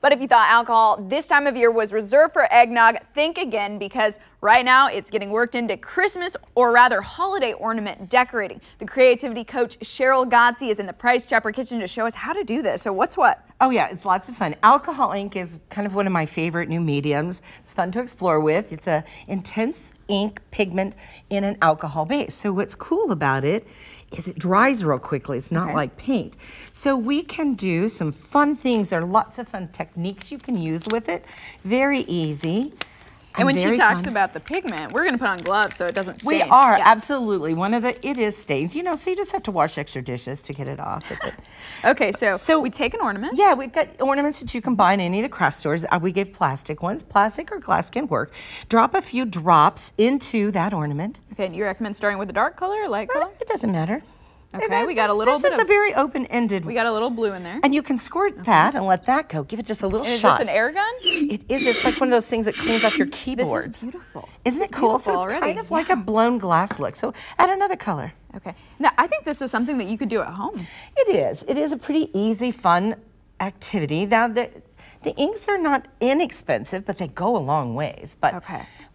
But if you thought alcohol this time of year was reserved for eggnog, think again, because right now it's getting worked into Christmas, or rather holiday ornament decorating. The creativity coach Sheryl Godsey is in the Price Chopper kitchen to show us how to do this. So what's what? Oh yeah, it's lots of fun. Alcohol ink is kind of one of my favorite new mediums. It's fun to explore with. It's a intense ink pigment in an alcohol base. So what's cool about it is it dries real quickly. It's not like paint. So we can do some fun things. There are lots of fun techniques you can use with it. Very easy. And when she talks about the pigment, we're going to put on gloves so it doesn't stain. We are, absolutely. It is stains, you know, so you just have to wash extra dishes to get it off. Okay, so we take an ornament. Yeah, we've got ornaments that you can buy in any of the craft stores. We give plastic ones. Plastic or glass can work. Drop a few drops into that ornament. Okay, and you recommend starting with a dark color or light color? It doesn't matter. Okay, we got a little bit This is a very open-ended. We got a little blue in there. And you can squirt that and let that go. Give it just a little shot. Is this an air gun? It is. It's like one of those things that cleans up your keyboards. This is beautiful. Isn't it cool? So it's kind of like a blown glass look. So add another color. Okay. Now, I think this is something that you could do at home. It is. It is a pretty easy, fun activity. Now, the inks are not inexpensive, but they go a long ways. But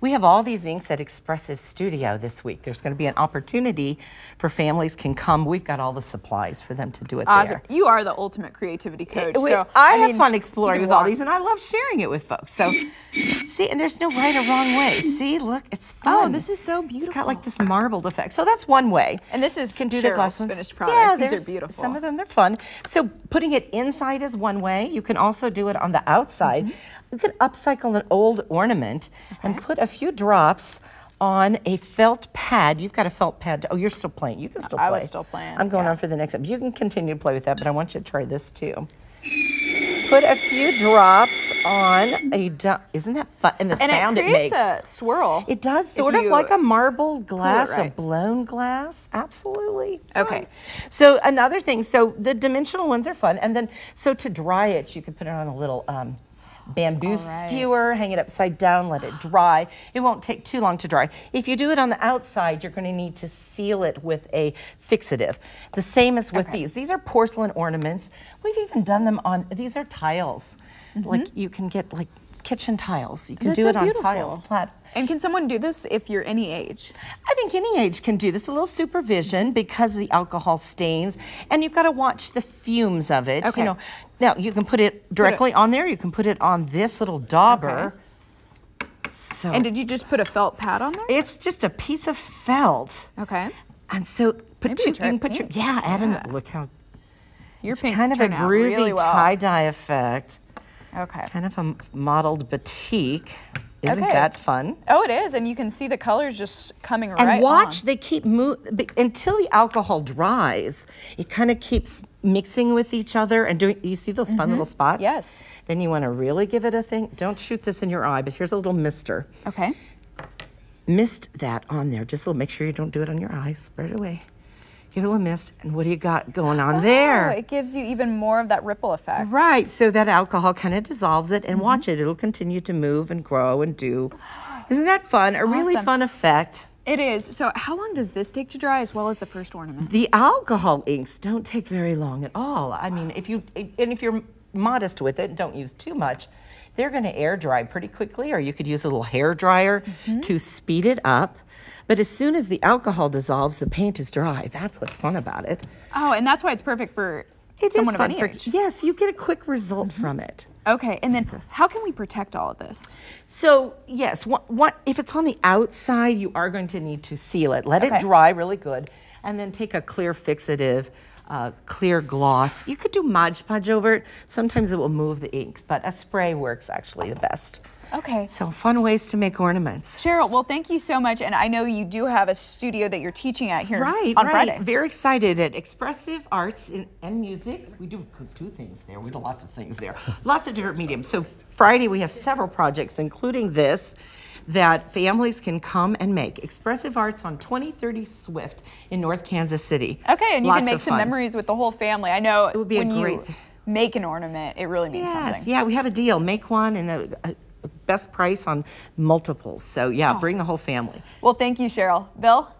we have all these inks at Expressive Studio this week. There's going to be an opportunity for families can come. We've got all the supplies for them to do it there. You are the ultimate creativity coach. I have fun exploring with all these, and I love sharing it with folks. So, see, and there's no right or wrong way. See, look, it's fun. Oh, this is so beautiful. It's got like this marbled effect. So that's one way. And this is Sheryl's finished product. Yeah, these are beautiful. Some of them, they're fun. So putting it inside is one way. You can also do it on the outside. You can upcycle an old ornament and put a few drops on a felt pad. You've got a felt pad. Oh, you're still playing. You can still play. I was still playing. I'm going on for the next step. You can continue to play with that, but I want you to try this too. Put a few drops on isn't that fun? And the sound it makes. And it creates a swirl. It does, sort of like a marble glass, a blown glass. Absolutely. Fun. Okay. So another thing, so the dimensional ones are fun. And then, so to dry it, you can put it on a little bamboo skewer, hang it upside down, let it dry. It won't take too long to dry. If you do it on the outside, you're going to need to seal it with a fixative. The same as with these. These are porcelain ornaments. We've even done them on, these are tiles. Like you can get like kitchen tiles. You can do it on tiles, flat. And can someone do this if you're any age? I think any age can do this. A little supervision because the alcohol stains, and you've got to watch the fumes of it. You know, now you can put it directly on there. You can put it on this little dauber. So, and did you just put a felt pad on there? It's just a piece of felt. Okay. And so put you can put your add in. Look how your pink kind of a groovy tie-dye effect. Okay. Kind of a mottled batik. Isn't that fun? Oh, it is, and you can see the colors just coming right on. And watch, they keep moving until the alcohol dries. It kind of keeps mixing with each other and doing. You see those fun little spots? Yes. Then you want to really give it a thing. Don't shoot this in your eye, but here's a little mister. Okay. Mist that on there. Just make sure you don't do it on your eyes. Spread it away. Give it a little mist, and what do you got going on there? It gives you even more of that ripple effect. Right, so that alcohol kind of dissolves it, and watch it. It'll continue to move and grow and do. Isn't that fun? A really fun effect. It is. So how long does this take to dry as well as the first ornament? The alcohol inks don't take very long at all. I mean, if you're modest with it, don't use too much, they're going to air dry pretty quickly, or you could use a little hair dryer to speed it up. But as soon as the alcohol dissolves, the paint is dry. That's what's fun about it. Oh, and that's why it's perfect for someone of any age. Yes, you get a quick result from it. Okay, and then how can we protect all of this? So, yes, if it's on the outside, you are going to need to seal it. Let it dry really good, and then take a clear fixative, clear gloss. You could do Mod Podge over it. Sometimes it will move the inks, but a spray works actually the best. Okay. So fun ways to make ornaments. Sheryl, well, thank you so much. And I know you do have a studio that you're teaching at here on Friday. Very excited at Expressive Arts and Music. We do two things there. We do lots of things there. Lots of different mediums. So Friday we have several projects, including this, that families can come and make. Expressive Arts on 2030 Swift in North Kansas City. Okay, and you can make some memories with the whole family. I know it would be when you make an ornament, it really means something. Yeah, we have a deal. Make one and the best price on multiples. So yeah, bring the whole family. Well, thank you, Sheryl. Bill?